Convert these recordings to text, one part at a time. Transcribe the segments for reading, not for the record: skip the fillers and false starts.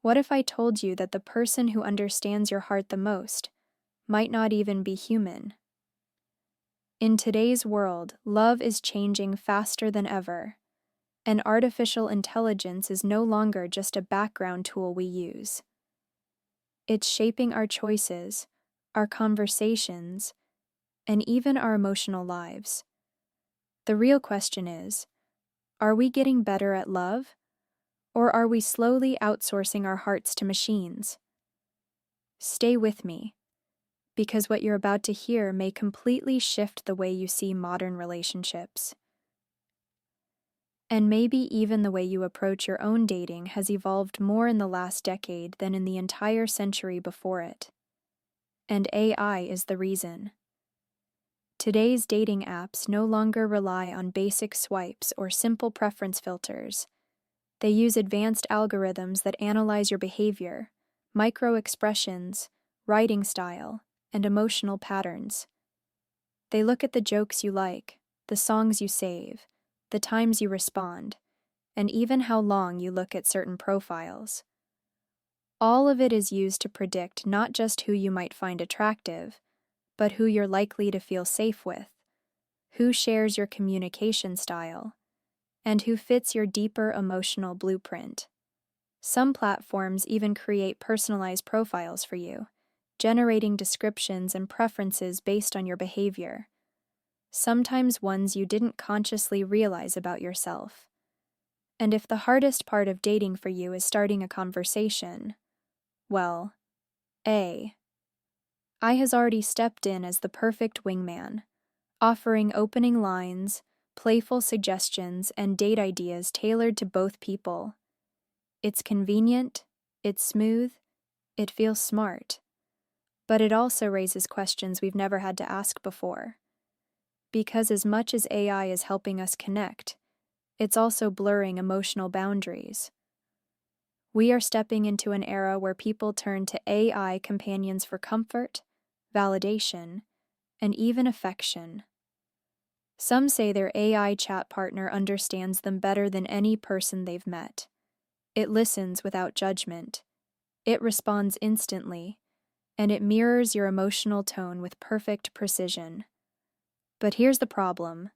What if I told you that the person who understands your heart the most might not even be human? In today's world, love is changing faster than ever, and artificial intelligence is no longer just a background tool we use. It's shaping our choices, our conversations, and even our emotional lives. The real question is, are we getting better at love, or are we slowly outsourcing our hearts to machines? Stay with me, because what you're about to hear may completely shift the way you see modern relationships. And maybe even the way you approach your own dating has evolved more in the last decade than in the entire century before it. And AI is the reason. Today's dating apps no longer rely on basic swipes or simple preference filters. They use advanced algorithms that analyze your behavior, micro-expressions, writing style, and emotional patterns. They look at the jokes you like, the songs you save, the times you respond, and even how long you look at certain profiles. All of it is used to predict not just who you might find attractive, but who you're likely to feel safe with, who shares your communication style, and who fits your deeper emotional blueprint. Some platforms even create personalized profiles for you, generating descriptions and preferences based on your behavior, sometimes ones you didn't consciously realize about yourself. And if the hardest part of dating for you is starting a conversation, well, AI has already stepped in as the perfect wingman, offering opening lines, playful suggestions, and date ideas tailored to both people. It's convenient, it's smooth, it feels smart, but it also raises questions we've never had to ask before. Because as much as AI is helping us connect, it's also blurring emotional boundaries. We are stepping into an era where people turn to AI companions for comfort, validation, and even affection. Some say their AI chat partner understands them better than any person they've met. It listens without judgment. It responds instantly, and it mirrors your emotional tone with perfect precision. But here's the problem.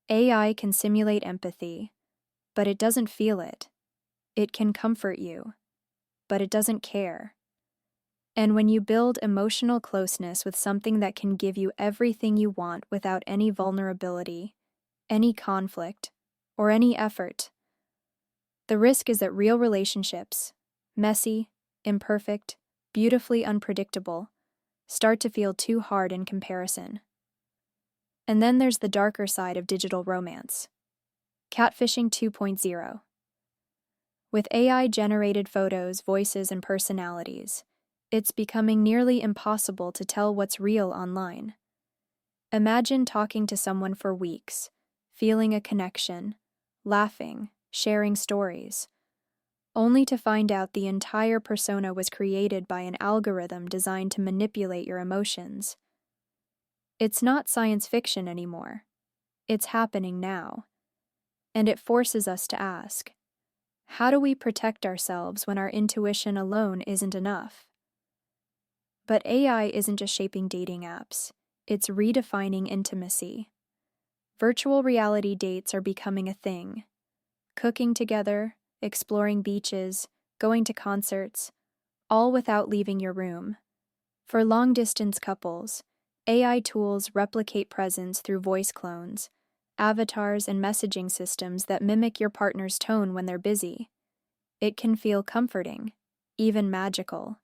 AI can simulate empathy, but it doesn't feel it. It can comfort you, but it doesn't care. And when you build emotional closeness with something that can give you everything you want without any vulnerability, any conflict, or any effort, the risk is that real relationships, messy, imperfect, beautifully unpredictable, start to feel too hard in comparison. And then there's the darker side of digital romance. Catfishing 2.0. With AI-generated photos, voices, and personalities, it's becoming nearly impossible to tell what's real online. Imagine talking to someone for weeks, feeling a connection, laughing, sharing stories, only to find out the entire persona was created by an algorithm designed to manipulate your emotions. It's not science fiction anymore. It's happening now. And it forces us to ask, how do we protect ourselves when our intuition alone isn't enough? But AI isn't just shaping dating apps, it's redefining intimacy. Virtual reality dates are becoming a thing. Cooking together, exploring beaches, going to concerts, all without leaving your room. For long-distance couples, AI tools replicate presence through voice clones, avatars, and messaging systems that mimic your partner's tone when they're busy. It can feel comforting, even magical.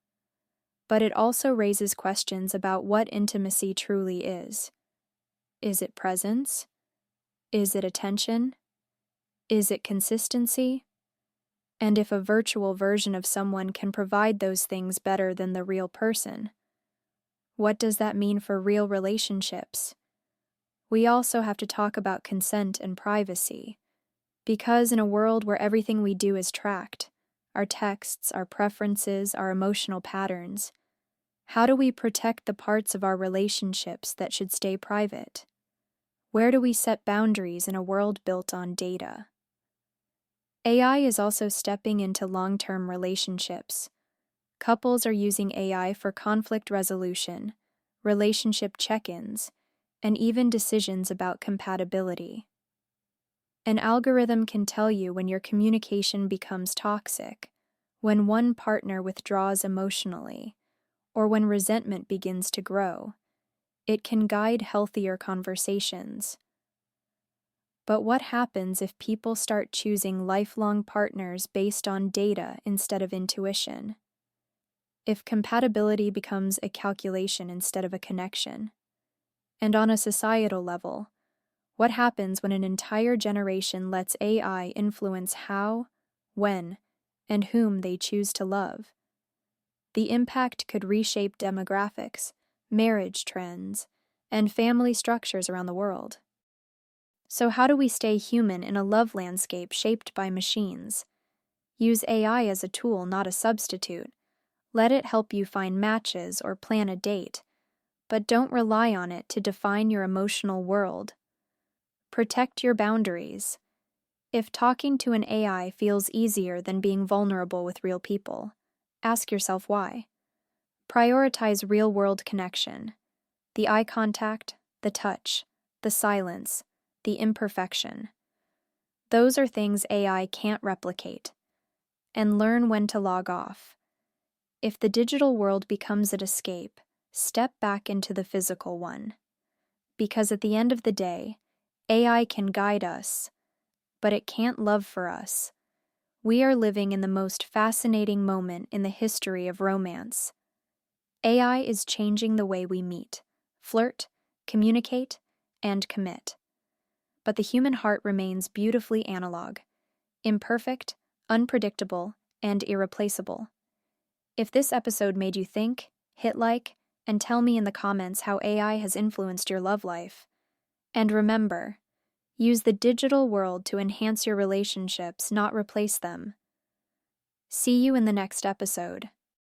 But it also raises questions about what intimacy truly is. Is it presence? Is it attention? Is it consistency? And if a virtual version of someone can provide those things better than the real person, what does that mean for real relationships? We also have to talk about consent and privacy, because in a world where everything we do is tracked, our texts, our preferences, our emotional patterns, how do we protect the parts of our relationships that should stay private? Where do we set boundaries in a world built on data? AI is also stepping into long-term relationships. Couples are using AI for conflict resolution, relationship check-ins, and even decisions about compatibility. An algorithm can tell you when your communication becomes toxic, when one partner withdraws emotionally, or when resentment begins to grow. It can guide healthier conversations. But what happens if people start choosing lifelong partners based on data instead of intuition? If compatibility becomes a calculation instead of a connection? And on a societal level, what happens when an entire generation lets AI influence how, when, and whom they choose to love? The impact could reshape demographics, marriage trends, and family structures around the world. So how do we stay human in a love landscape shaped by machines? Use AI as a tool, not a substitute. Let it help you find matches or plan a date, but don't rely on it to define your emotional world. Protect your boundaries. If talking to an AI feels easier than being vulnerable with real people, ask yourself why. Prioritize real-world connection. The eye contact, the touch, the silence, the imperfection. Those are things AI can't replicate. And learn when to log off. If the digital world becomes an escape, step back into the physical one. Because at the end of the day, AI can guide us, but it can't love for us. We are living in the most fascinating moment in the history of romance. AI is changing the way we meet, flirt, communicate, and commit. But the human heart remains beautifully analog, imperfect, unpredictable, and irreplaceable. If this episode made you think, hit like, and tell me in the comments how AI has influenced your love life. And remember, use the digital world to enhance your relationships, not replace them. See you in the next episode.